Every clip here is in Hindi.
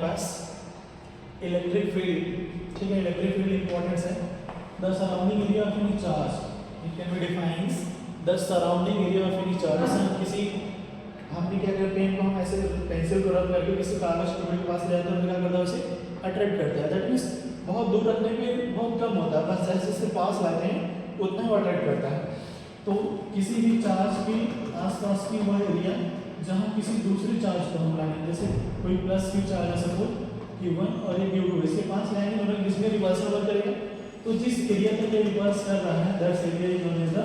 पास इलेक्ट्रिक फील्ड, ठीक है, इलेक्ट्रिक फील्ड इंपॉर्टेंस है। The surrounding area of any charge, it can be defines the surrounding area of any charge. जैसे हम किसी, हमने क्या करते हैं, हम ऐसे पेंसिल को रब करके किसी कागज टुकड़े के पास ले जाते हैं, तो क्या करता है उसे अट्रैक्ट करता है। दैट मीन्स बहुत दूर रखने पे बहुत कम होता है, बस जैसे जैसे पास लाते हैं उतना ही अट्रैक्ट करता है। तो किसी भी चार्ज के आसपास की वह एरिया जहाँ किसी दूसरे चार्ज को हम लाएंगे, जैसे कोई प्लस क्यू चार्ज है सपोज Q1 और ये Q2, इसके पास लाएंगे और किसमें रिवर्स वर्क करेगा, तो जिस एरिया तक ये रिवर्स कर रहा है that area is known as the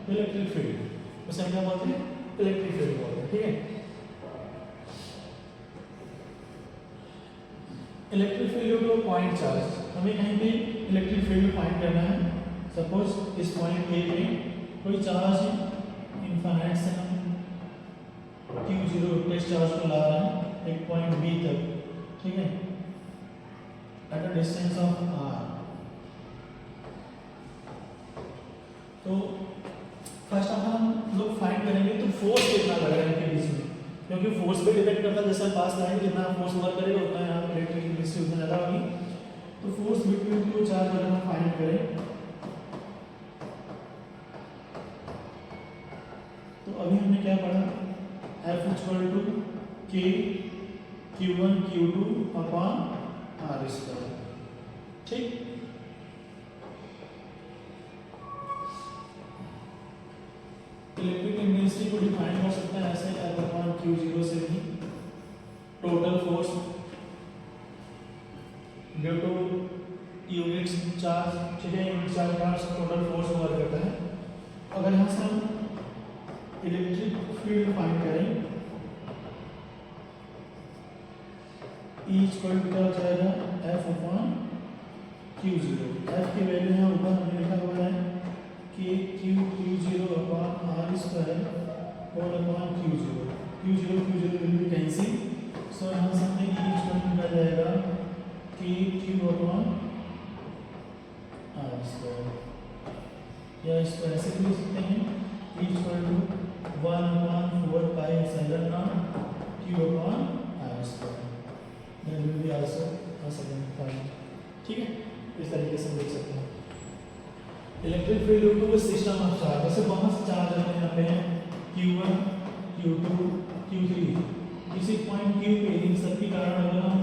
electric field. उसे हम क्या बोलते हैं, इलेक्ट्रिक फील्ड बोलते हैं, ठीक है। इलेक्ट्रिक फील्ड को पॉइंट चार्ज, हमें कहीं पे इलेक्ट्रिक फील्ड फाइंड करना है। सपोज इस पॉइंट ए पे कोई चार्ज इनफाइनाइट से हम Q0 टेस्ट चार्ज को ला रहे हैं एक पॉइंट बी तक, ठीक है, at a distance of r। तो फर्स्ट ऑफ हम लोग फाइंड करेंगे तो फोर्स कितना लग रहा है इनके बीच में, क्योंकि फोर्स पे डिपेंड करता है, जैसे पास लाएंगे जितना फोर्स वर्क करेगा उतना यहाँ पे इलेक्ट्रिक केमिस्ट्री उतना ज़्यादा होगी। तो फोर्स बिटवीन टू चार्ज अगर हम फाइंड करें तो अभी हमने क्या पढ़ा, F equal to K Q1 Q2 upon R square, ठीक। इलेक्ट्रिक इंटेंसिटी को डिफाइन कर सकते हैं ऐसे F अपॉन Q0 से भी total force due to units charge, ठीक है, यूनिट चार्ज का टोटल फोर्स वर्क करता है। अगर यहाँ से हम इलेक्ट्रिक फील्ड फाइंड करें, E इक्वल टू क्या हो जाएगा, F अपॉन Q0। F की वैल्यू यहाँ ऊपर हमने लिखा हुआ है कि Q0 अपॉन R स्क्वायर और upon Q0, Q0 will be cancel, so यहाँ से हमें E इक्वल टू क्या जाएगा कि Q अपॉन R स्क्वायर, या इसको ऐसे भी लिख सकते हैं E equal to 1 upon 4 pi epsilon naught Q upon R square, that will be also a second find, ठीक है। इस तरीके से देख सकते हैं electric field due to system of charge. जैसे बहुत से चार्ज हमें यहाँ पे हैं Q1 Q2 Q3, किसी पॉइंट Q पे इन सब के कारण अगर हम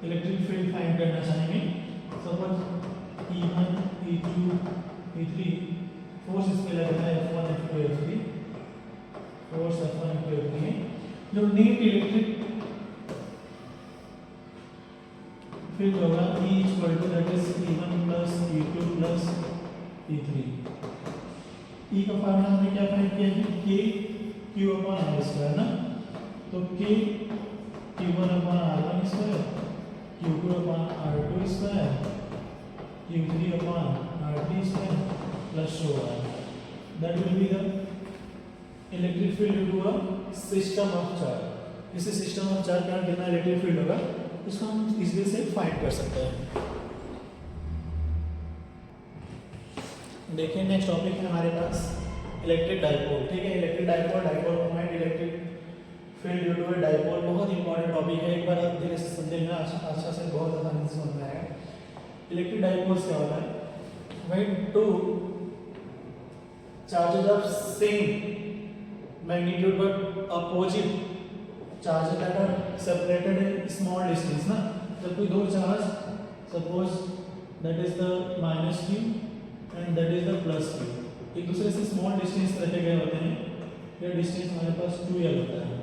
इलेक्ट्रिक फील्ड फाइंड करना चाहेंगे, suppose E1 E2 E3, force इस पे लगता है F1 F2 F3, force F1 F2 F3 है, जो नेट इलेक्ट्रिक फील्ड होगा E equal to that is E1 plus E2 plus E3। E का फार्मूला हमने क्या फाइंड किया है, K Q upon R square ना, तो K Q1 upon R1 square, Q2 upon R2 square, Q3 upon R3 square plus so on, that will be the electric field due to a system of charge. इसी सिस्टम ऑफ चार्ज का कितना इलेक्ट्रिक फील्ड होगा उसको हम इजीली से फाइंड कर सकते हैं। देखिए नेक्स्ट टॉपिक है हमारे पास इलेक्ट्रिक डाइपोल, ठीक है। Electric dipole, dipole moment, electric field due to dipole, बहुत इंपॉर्टेंट टॉपिक है। एक बार आप धीरे से समझेंगे अच्छा से बहुत आसानी से समझ में आएगा। इलेक्ट्रिक डाइपोल्स क्या होता है, when two charges of same magnitude but opposite charges that are separated in small distance ना, जब कोई दो charge suppose that is the minus Q and that is the plus Q, एक दूसरे से स्मॉल डिस्टेंस रखे गए होते हैं, ये डिस्टेंस हमारे पास 2L होता है,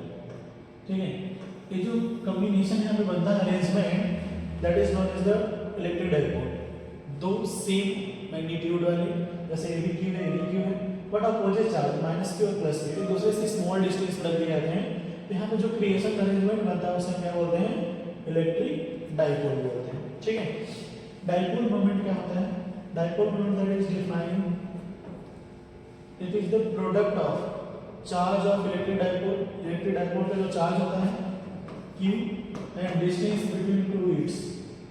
ठीक है। ये जो कॉम्बिनेशन यहाँ पे बनता है arrangement, that is known as the electric dipole. दो सेम मैग्नीट्यूड वाले, जैसे ए बी क्यू है, ए बी क्यू है, but opposite charge minus Q और प्लस Q एक दूसरे से स्मॉल डिस्टेंस रख दिए जाते हैं, तो यहाँ पे जो क्रिएशन अरेंजमेंट बनता है उसे क्या बोलते हैं, इलेक्ट्रिक डाइपोल बोलते हैं, ठीक है। डाइपोल मोमेंट क्या होता है, dipole moment that is defined, it is the product of charge of electric dipole, electric dipole का जो चार्ज होता है Q and distance between two it's,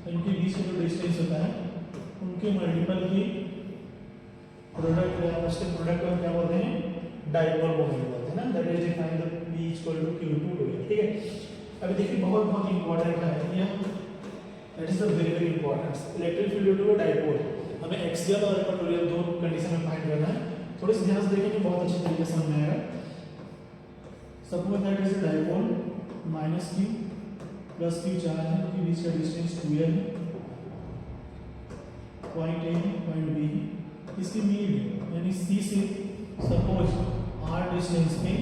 इनके बीच में जो डिस्टेंस होता है उनके मल्टीपल की प्रोडक्ट या उसके प्रोडक्ट को क्या बोलते हैं, डाइपोल मोमेंट बोलते हैं ना, that is defined the B equal to Q2, ठीक है। अभी देखिए बहुत बहुत इंपॉर्टेंट है ये, that is the very very important. Electric field due to a dipole, हमें एक्सियल और इक्वेटोरियल दो कंडीशन में फाइंड करना है। थोड़ी सी ध्यान से देखेंगे बहुत अच्छी तरीके से समझ में आएगा। Suppose that is a dipole minus Q plus Q charge है, क्योंकि बीच का डिस्टेंस 2l है, पॉइंट ए है पॉइंट बी है, इसकी मीड यानी सी से सपोज r डिस्टेंस पे,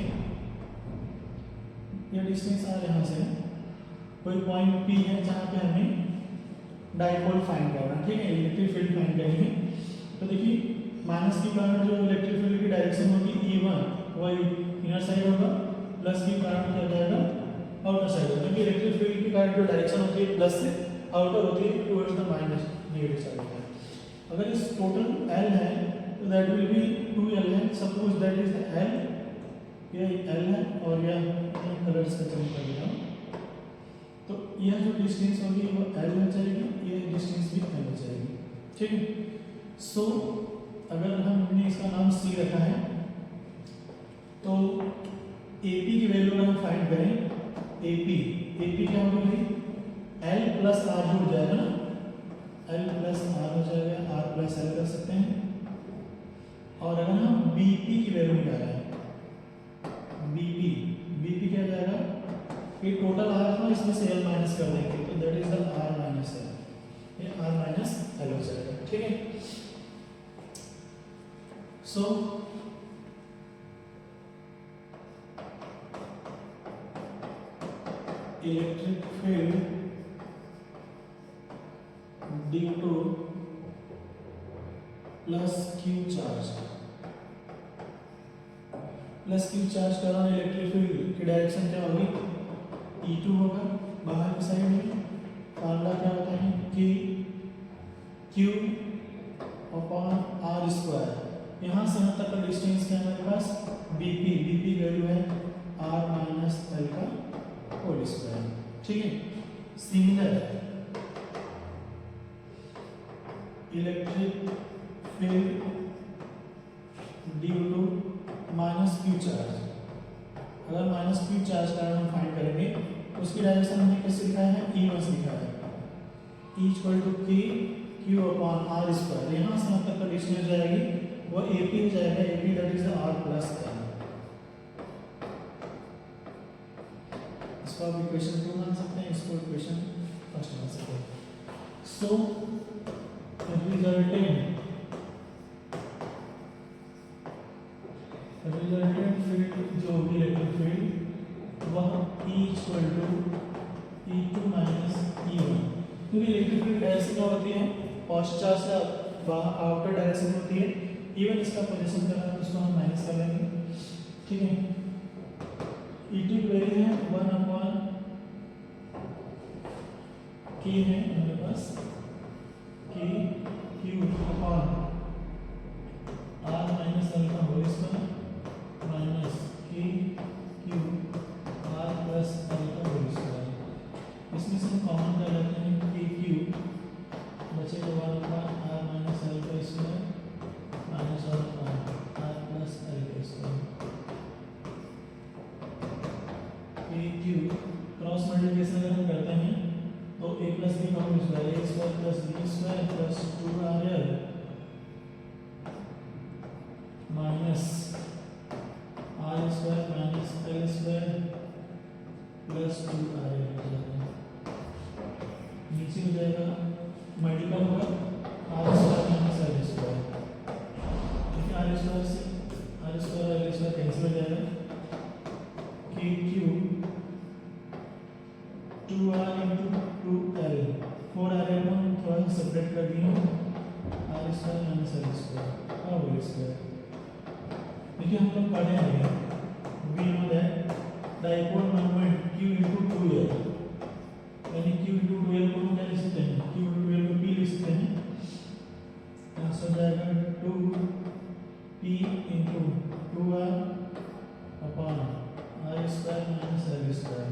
ये डिस्टेंस r यहाँ से है, कोई पॉइंट p है जहाँ पे हमें डाइपोल फाइंड करना है, ठीक है, इलेक्ट्रिक फील्ड फाइंड करेंगे। तो देखिए माइनस के कारण जो इलेक्ट्रिक फील्ड की डायरेक्शन होगी E1 वही इनर साइड होगा, प्लस के कारण क्या जाएगा आउटर साइड होगा, क्योंकि इलेक्ट्रिक फील्ड के कारण जो डायरेक्शन होती है प्लस से आउटर होती है towards the minus negative side होता है। अगर इस टोटल L है तो दैट विल बी 2L है, suppose that is the L, ये L है और यह कलर्स का चेंज कर दिया, तो यह जो डिस्टेंस होगी वो L हो जाएगी, ये डिस्टेंस भी L हो जाएगी, ठीक है। सो अगर हमने इसका नाम C रखा है तो AP की वैल्यू अगर हम फाइंड करें, AP क्या होगी भाई, L प्लस R जुड़ जाएगा ना, L प्लस R हो जाएगा, R प्लस L कर सकते हैं। और अगर हम BP की वैल्यू निकाल रहे हैं, BP क्या जाएगा, ये टोटल R है, इसमें से L माइनस कर देंगे तो that is the R minus L, ये R माइनस L हो जाएगा, ठीक है। So electric field due to plus Q charge, plus Q charge के दौरान इलेक्ट्रिक फील्ड की डायरेक्शन क्या होगी, E2 होगा बाहर की साइड में। फार्मूला क्या होता है कि Q अपॉन R स्क्वायर, यहाँ से यहाँ तक का डिस्टेंस क्या है हमारे पास, BP वैल्यू है R माइनस L का होल स्क्वायर, ठीक है। Similar electric field due to minus Q charge, अगर माइनस Q चार्ज का हम फाइंड करेंगे उसकी डायरेक्शन हमने कैसे लिखा है, E1 से लिखा है, E equal to Q upon R square, यहाँ से यहाँ तक का डिस्टेंस जाएगी वो AP हो जाएगा, AP that is R plus L। इसको आप इक्वेशन 2 मान सकते हैं, इसको इक्वेशन फर्स्ट मान सकते हैं। सो रिजल्टेंट फील्ड जो होगी इलेक्ट्रिक फील्ड वह E equal to E2 minus E1, क्योंकि इलेक्ट्रिक फील्ड डायरेक्शन क्या होती है, पॉजिटिव चार्ज से आउटर डायरेक्शन होती है, इवन इसका पोजीशन करना है उसको हम माइनस कर लेंगे, ठीक है। E2 की वैल्यू है 1 अपॉन K है हमारे पास, K Q upon R minus L का whole square minus K Q R plus L का होल स्क्वायर, इसमें से हम कॉमन कर लेते हैं K Q बचेगा 1 अपॉन R माइनस L का square minus R plus L का square, K Q cross multiplication अगर हम करते हैं तो A प्लस B का whole square, A square plus B square plus 2RL minus R square minus L square plus 2RL हो जाएगा, नीचे हो जाएगा मल्टीपल होगा R square minus L square, देखिए R स्क्वायर से R square L square cancel हो जाएगा, K Q 2R into 2L 4RL को हम थोड़ा सा सेपरेट कर दिए, R square minus L square का होल स्क्वायर। देखिए हम लोग पढ़े हैं we know that dipole moment Q into 2L, यानी Q इंटू 2L को हम क्या लिख सकते हैं, Q इंटू 2L को P लिख सकते हैं, यहाँ से हो जाएगा 2P into 2R upon R square minus L square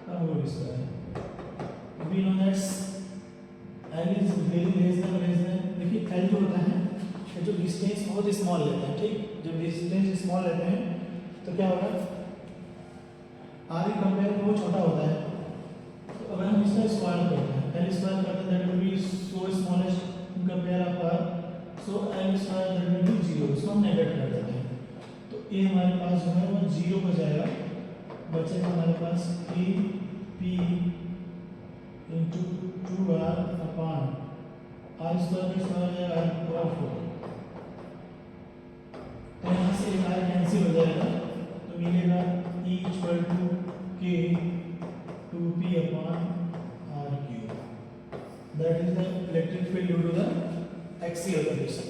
का whole square. We know that L is very less than, देखिए L जो होता है जो डिस्टेंस बहुत स्मॉल लेते हैं, ठीक, जब डिस्टेंस स्मॉल लेते हैं तो क्या होगा, R की कंपेयर में वो छोटा होता है, उसका स्क्वायर करते हैं, एल स्क्वायर करते हैं, that will be so smallest in compare of R, so L square that will be 0, इसको हम नेगेट कर देते हैं। तो ए हमारे पास जो है वो 0 हो जाएगा, बचेगा हमारे पास A P into 2r upon R square का स्क्वायर हो जाएगा r पावर 4। तो यहाँ से एक r कैंसिल हो जाएगा, तो मिलेगा E equal to k 2p upon r cube, that is the electric field due to the axial condition.